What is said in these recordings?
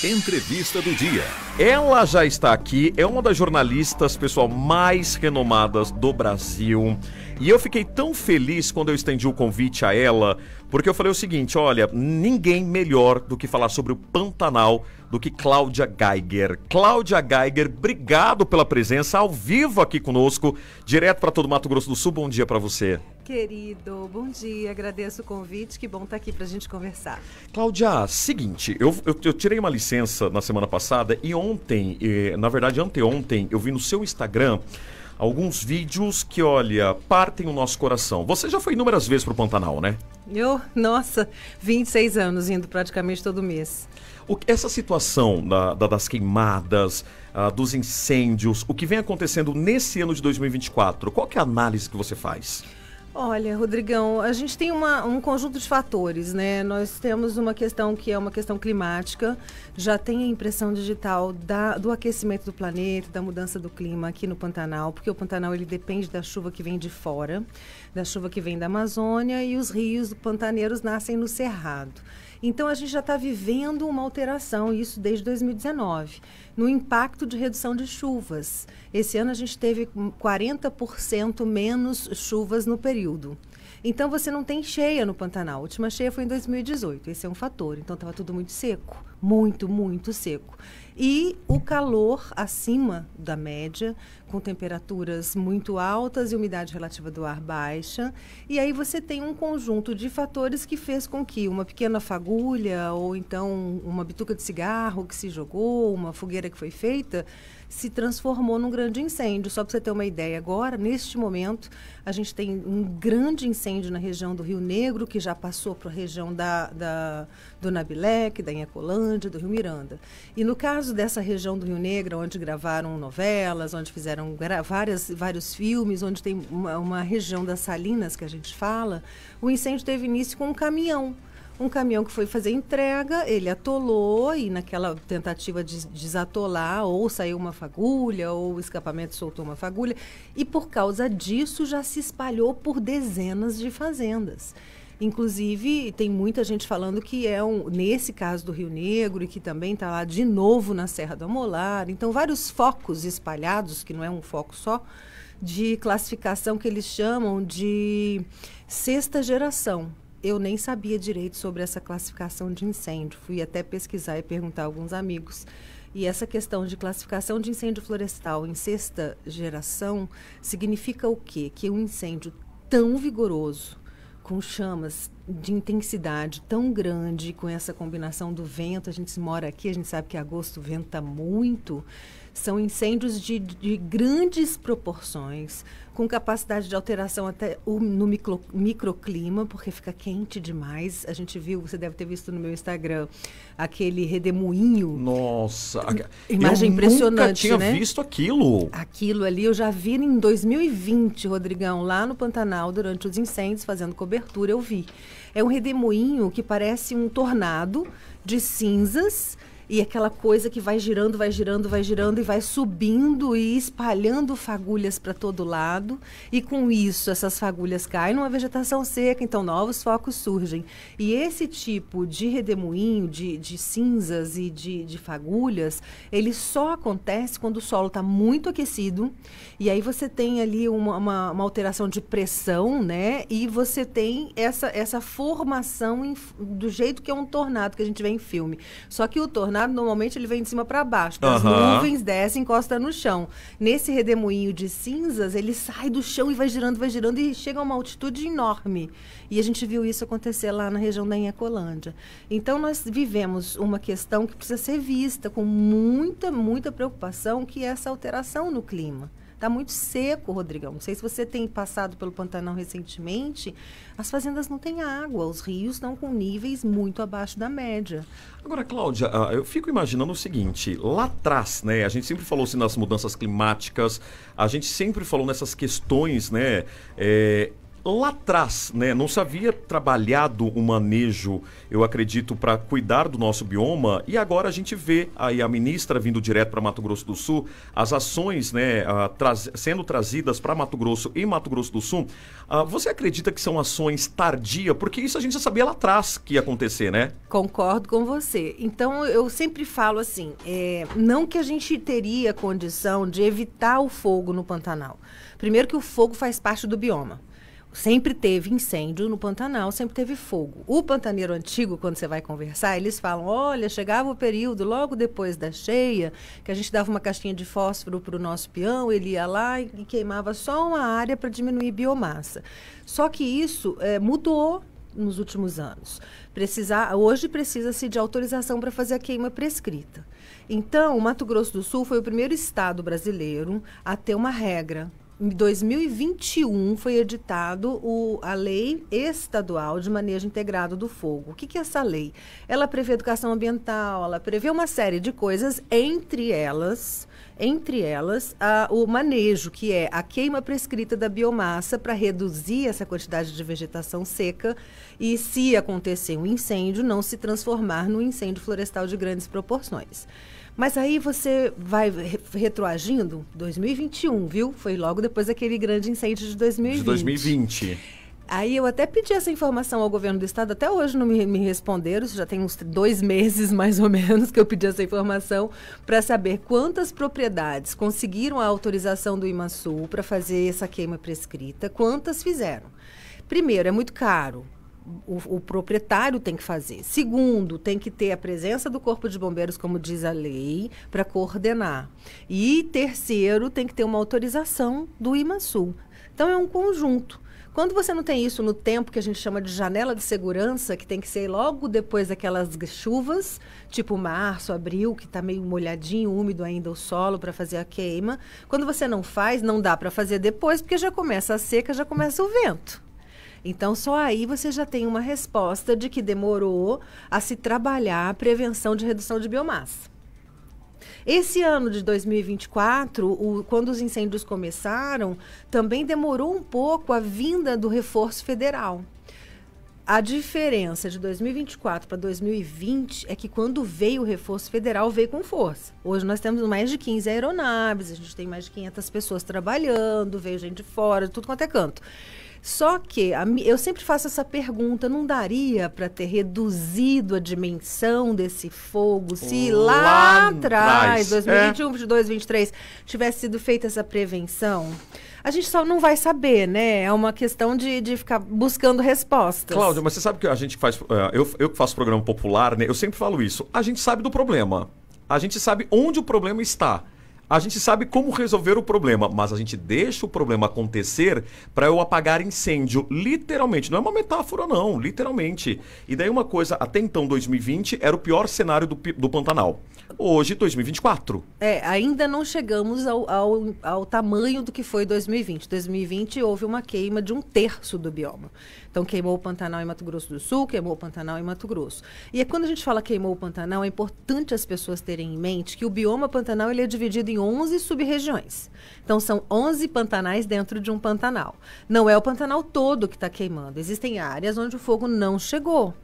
Entrevista do dia. Ela já está aqui, é uma das jornalistas, pessoal, mais renomadas do Brasil. E eu fiquei tão feliz quando eu estendi o convite a ela, porque eu falei o seguinte, olha, ninguém melhor do que falar sobre o Pantanal do que Cláudia Geiger. Cláudia Geiger, obrigado pela presença ao vivo aqui conosco, direto para todo Mato Grosso do Sul. Bom dia para você. Querido, bom dia, agradeço o convite, que bom estar aqui para a gente conversar. Cláudia, seguinte, eu tirei uma licença na semana passada e ontem, na verdade anteontem, eu vi no seu Instagram alguns vídeos que, olha, partem o nosso coração. Você já foi inúmeras vezes para o Pantanal, né? Nossa, 26 anos indo praticamente todo mês. Essa situação das queimadas, dos incêndios, o que vem acontecendo nesse ano de 2024, qual que é a análise que você faz? Olha, Rodrigão, a gente tem um conjunto de fatores, né? Nós temos uma questão que é uma questão climática, já tem a impressão digital do aquecimento do planeta, da mudança do clima aqui no Pantanal, porque o Pantanal ele depende da chuva que vem de fora, da chuva que vem da Amazônia, e os rios pantaneiros nascem no Cerrado. Então, a gente já está vivendo uma alteração, isso desde 2019, no impacto de redução de chuvas. Esse ano a gente teve 40% menos chuvas no período. Então, você não tem cheia no Pantanal. A última cheia foi em 2018, esse é um fator. Então, estava tudo muito seco, muito seco. E o calor acima da média, com temperaturas muito altas e umidade relativa do ar baixa. E aí você tem um conjunto de fatores que fez com que uma pequena fagulha ou então uma bituca de cigarro que se jogou, uma fogueira que foi feita, se transformou num grande incêndio. Só para você ter uma ideia, agora, neste momento, a gente tem um grande incêndio na região do Rio Negro, que já passou para a região do Nabilec, da Inhacolândia, do Rio Miranda. E no caso dessa região do Rio Negro, onde gravaram novelas, onde fizeram vários filmes, onde tem uma região das Salinas, que a gente fala, o incêndio teve início com um caminhão. Um caminhão que foi fazer entrega, ele atolou e naquela tentativa de desatolar, ou saiu uma fagulha, ou o escapamento soltou uma fagulha. E por causa disso já se espalhou por dezenas de fazendas. Inclusive, tem muita gente falando que nesse caso do Rio Negro, e que também está lá de novo na Serra do Amolar. Então, vários focos espalhados, que não é um foco só, de classificação que eles chamam de sexta geração. Eu nem sabia direito sobre essa classificação de incêndio. Fui até pesquisar e perguntar a alguns amigos. E essa questão de classificação de incêndio florestal em sexta geração significa o quê? Que um incêndio tão vigoroso, com chamas de intensidade tão grande, com essa combinação do vento, a gente mora aqui, a gente sabe que em agosto venta muito, são incêndios de grandes proporções, com capacidade de alteração até no microclima, porque fica quente demais. A gente viu, você deve ter visto no meu Instagram, aquele redemoinho. Nossa, imagem impressionante, eu nunca tinha né? visto aquilo. Aquilo ali eu já vi em 2020, Rodrigão, lá no Pantanal, durante os incêndios, fazendo cobertura, eu vi. É um redemoinho que parece um tornado de cinzas, e aquela coisa que vai girando e vai subindo e espalhando fagulhas para todo lado. E com isso, essas fagulhas caem numa vegetação seca, então novos focos surgem. E esse tipo de redemoinho, de cinzas e de fagulhas, ele só acontece quando o solo está muito aquecido. E aí você tem ali uma alteração de pressão, né? E você tem essa formação do jeito que é um tornado que a gente vê em filme. Só que o tornado, normalmente, ele vem de cima para baixo. Das nuvens, desce, encosta no chão. Nesse redemoinho de cinzas, ele sai do chão e vai girando e chega a uma altitude enorme. E a gente viu isso acontecer lá na região da Inhacolândia. Então, nós vivemos uma questão que precisa ser vista com muita preocupação, que é essa alteração no clima. Está muito seco, Rodrigão. Não sei se você tem passado pelo Pantanal recentemente. As fazendas não têm água, os rios estão com níveis muito abaixo da média. Agora, Cláudia, eu fico imaginando o seguinte, lá atrás, né, a gente sempre falou assim, nas mudanças climáticas, a gente sempre falou nessas questões, né, lá atrás, né, não se havia trabalhado o manejo, eu acredito, para cuidar do nosso bioma, e agora a gente vê aí a ministra vindo direto para Mato Grosso do Sul, as ações, né, sendo trazidas para Mato Grosso e Mato Grosso do Sul. Você acredita que são ações tardias? Porque isso a gente já sabia lá atrás que ia acontecer, né? Concordo com você. Então, eu sempre falo assim, não que a gente teria condição de evitar o fogo no Pantanal. Primeiro que o fogo faz parte do bioma. Sempre teve incêndio no Pantanal, sempre teve fogo. O pantaneiro antigo, quando você vai conversar, eles falam, olha, chegava o período logo depois da cheia, que a gente dava uma caixinha de fósforo para o nosso peão, ele ia lá e queimava só uma área para diminuir biomassa. Só que isso mudou nos últimos anos. Hoje precisa-se de autorização para fazer a queima prescrita. Então, o Mato Grosso do Sul foi o primeiro estado brasileiro a ter uma regra. Em 2021 foi editado a Lei Estadual de Manejo Integrado do Fogo. O que é essa lei? Ela prevê educação ambiental, ela prevê uma série de coisas, entre elas o manejo, que é a queima prescrita da biomassa para reduzir essa quantidade de vegetação seca e, se acontecer um incêndio, não se transformar num incêndio florestal de grandes proporções. Mas aí você vai retroagindo, 2021, viu? Foi logo depois daquele grande incêndio de 2020. De 2020. Aí eu até pedi essa informação ao governo do estado, até hoje não me responderam, isso já tem uns 2 meses mais ou menos que eu pedi essa informação, para saber quantas propriedades conseguiram a autorização do IMASul para fazer essa queima prescrita, quantas fizeram. Primeiro, é muito caro. O proprietário tem que fazer. Segundo, tem que ter a presença do Corpo de Bombeiros, como diz a lei, para coordenar. E terceiro, tem que ter uma autorização do IMASul. Então, é um conjunto. Quando você não tem isso no tempo que a gente chama de janela de segurança, que tem que ser logo depois daquelas chuvas, tipo março, abril, que está meio molhadinho, úmido ainda o solo para fazer a queima. Quando você não faz, não dá para fazer depois, porque já começa a seca, já começa o vento. Então, só aí você já tem uma resposta de que demorou a se trabalhar a prevenção de redução de biomassa. Esse ano de 2024, quando os incêndios começaram, também demorou um pouco a vinda do reforço federal. A diferença de 2024 para 2020 é que quando veio o reforço federal, veio com força. Hoje nós temos mais de 15 aeronaves, a gente tem mais de 500 pessoas trabalhando, veio gente de fora, de tudo quanto é canto. Só que eu sempre faço essa pergunta, não daria para ter reduzido a dimensão desse fogo se lá atrás, 2021, 2022, 2023, tivesse sido feita essa prevenção? A gente só não vai saber, né? É uma questão de ficar buscando respostas. Cláudia, mas você sabe que a gente faz... Eu que faço programa popular, né? Eu sempre falo isso. A gente sabe do problema. A gente sabe onde o problema está. A gente sabe como resolver o problema, mas a gente deixa o problema acontecer para eu apagar incêndio, literalmente. Não é uma metáfora, não, literalmente. E daí uma coisa, até então, 2020, era o pior cenário do Pantanal. Hoje, 2024. Ainda não chegamos ao tamanho do que foi 2020. 2020 houve uma queima de 1/3 do bioma. Então, queimou o Pantanal em Mato Grosso do Sul, queimou o Pantanal em Mato Grosso. E quando a gente fala queimou o Pantanal, é importante as pessoas terem em mente que o bioma Pantanal ele é dividido em 11 sub-regiões. Então, são 11 pantanais dentro de um Pantanal. Não é o Pantanal todo que está queimando. Existem áreas onde o fogo não chegou.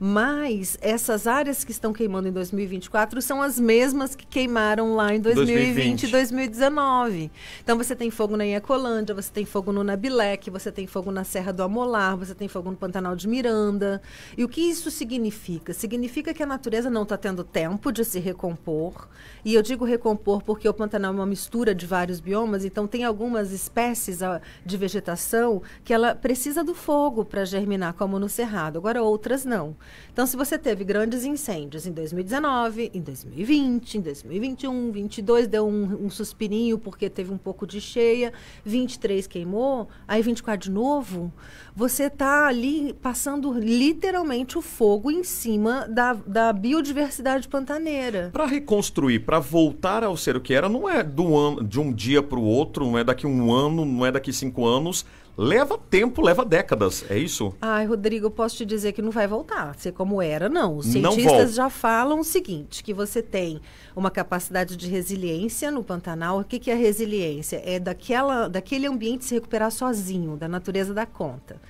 Mas essas áreas que estão queimando em 2024 são as mesmas que queimaram lá em 2020 e 2019. Então, você tem fogo na Inhacolândia, você tem fogo no Nabilec, você tem fogo na Serra do Amolar, você tem fogo no Pantanal de Miranda. E o que isso significa? Significa que a natureza não está tendo tempo de se recompor. E eu digo recompor porque o Pantanal é uma mistura de vários biomas, então tem algumas espécies de vegetação que ela precisa do fogo para germinar, como no Cerrado. Agora, outras não. Então, se você teve grandes incêndios em 2019, em 2020, em 2021, 2022, deu um suspirinho porque teve um pouco de cheia, 23 queimou, aí 24 de novo, você está ali passando literalmente o fogo em cima da biodiversidade pantaneira. Para reconstruir, para voltar ao ser o que era, não é de um dia para o outro, não é daqui 1 ano, não é daqui 5 anos. leva tempo, leva décadas, é isso? Ai, Rodrigo, eu posso te dizer que não vai voltar a ser como era, não. Os Não cientistas volta. já falam o seguinte, que você tem uma capacidade de resiliência no Pantanal. O que que é resiliência? É daquele ambiente se recuperar sozinho, da natureza dar conta,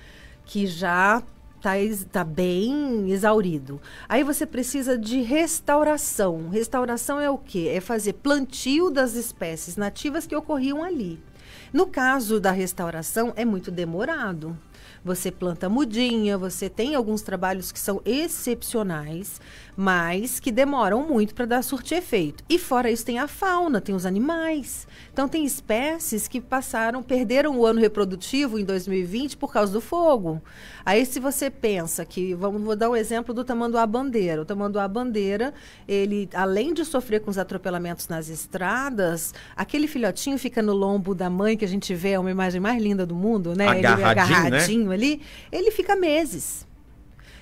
que já está bem exaurido. Aí você precisa de restauração. Restauração é o quê? É fazer plantio das espécies nativas que ocorriam ali. No caso da restauração, é muito demorado. Você planta mudinha, você tem alguns trabalhos que são excepcionais, mas que demoram muito para dar surtir efeito. E fora isso tem a fauna, tem os animais. Então tem espécies que perderam o ano reprodutivo em 2020 por causa do fogo. Aí se você pensa que, vou dar um exemplo do tamanduá-bandeira. O tamanduá-bandeira, ele, além de sofrer com os atropelamentos nas estradas, aquele filhotinho fica no lombo da mãe, que a gente vê, é uma imagem mais linda do mundo, né? Ele agarradinho, né? Ali, ele fica meses.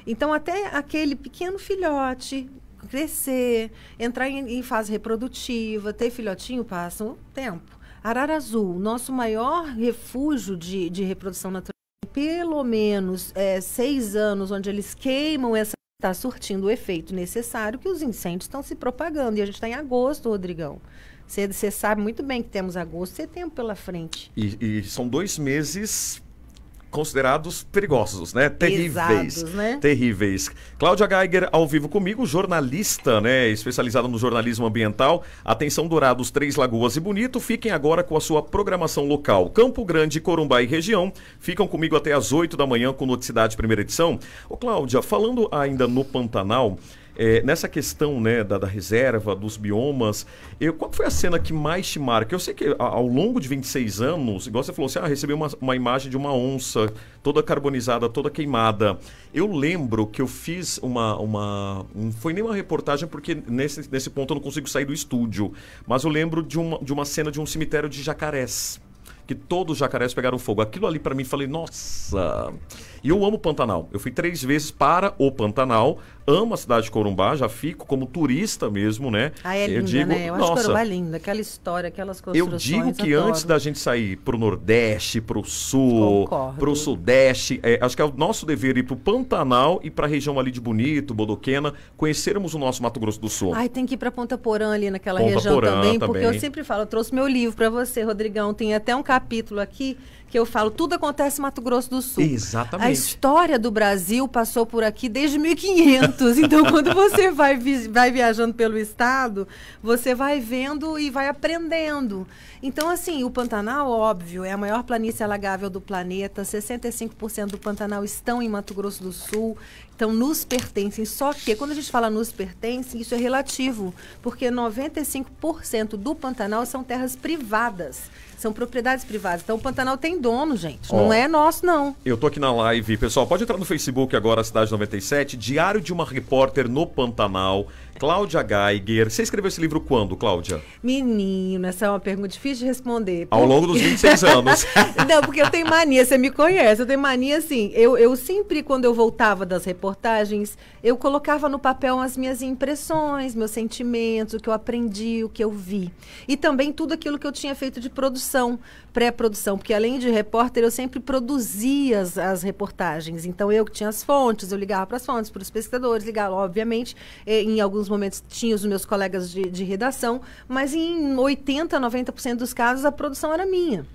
Então, até aquele pequeno filhote crescer, entrar em fase reprodutiva, ter filhotinho, passa um tempo. Arara azul, nosso maior refúgio de reprodução natural, pelo menos 6 anos, onde eles queimam essa... Está surtindo o efeito necessário, que os incêndios estão se propagando. E a gente está em agosto, Rodrigão. Você sabe muito bem que temos agosto e setembro pela frente. E são 2 meses considerados perigosos, né? Terríveis. Pesados, né? Terríveis. Cláudia Geiger, ao vivo comigo, jornalista, né? Especializada no jornalismo ambiental. Atenção, Dourados, Três Lagoas e Bonito. Fiquem agora com a sua programação local. Campo Grande, Corumbá e região. Ficam comigo até às 8 da manhã com Noticidade Primeira Edição. Ô, Cláudia, falando ainda no Pantanal, nessa questão, né, da reserva, dos biomas, qual foi a cena que mais te marca? Eu sei que ao longo de 26 anos, igual você falou assim, recebi uma imagem de uma onça toda carbonizada, toda queimada. Eu lembro que eu fiz não foi nem uma reportagem, porque nesse ponto eu não consigo sair do estúdio, mas eu lembro de uma cena de um cemitério de jacarés, que todos os jacarés pegaram fogo. Aquilo ali pra mim, falei, nossa... E eu amo o Pantanal. Eu fui 3 vezes para o Pantanal. Amo a cidade de Corumbá, já fico como turista mesmo, né? É linda, né? Eu acho Corumbá linda, aquela história, aquelas construções. Eu digo que antes da gente sair pro Nordeste, pro Sul, pro Sudeste, acho que é o nosso dever ir pro Pantanal e pra região ali de Bonito, Bodoquena, conhecermos o nosso Mato Grosso do Sul. Tem que ir pra Ponta Porã ali naquela região também, porque eu sempre falo, eu trouxe meu livro pra você, Rodrigão, tem até um capítulo aqui que eu falo, tudo acontece em Mato Grosso do Sul. Exatamente. A história do Brasil passou por aqui desde 1500. Então, quando você vai viajando pelo estado, você vai vendo e vai aprendendo. Então, assim, o Pantanal, óbvio, é a maior planície alagável do planeta. 65% do Pantanal estão em Mato Grosso do Sul. Então, nos pertencem. Só que, quando a gente fala nos pertencem, isso é relativo. Porque 95% do Pantanal são terras privadas. São propriedades privadas. Então, o Pantanal tem dono, gente. Não é nosso, não. Eu tô aqui na live. Pessoal, pode entrar no Facebook agora, Cidade 97. Diário de uma repórter no Pantanal. Cláudia Geiger. Você escreveu esse livro quando, Cláudia? Menino, essa é uma pergunta difícil de responder. Ao longo dos 26 anos. Não, porque eu tenho mania, você me conhece, eu tenho mania assim, eu sempre, quando eu voltava das reportagens, eu colocava no papel as minhas impressões, meus sentimentos, o que eu aprendi, o que eu vi. E também tudo aquilo que eu tinha feito de produção, pré-produção, porque além de repórter, eu sempre produzia as reportagens. Então, eu que tinha as fontes, eu ligava para as fontes, para os pesquisadores, ligava, obviamente, em alguns momentos tinha os meus colegas de redação, mas em 80%, 90% dos casos a produção era minha.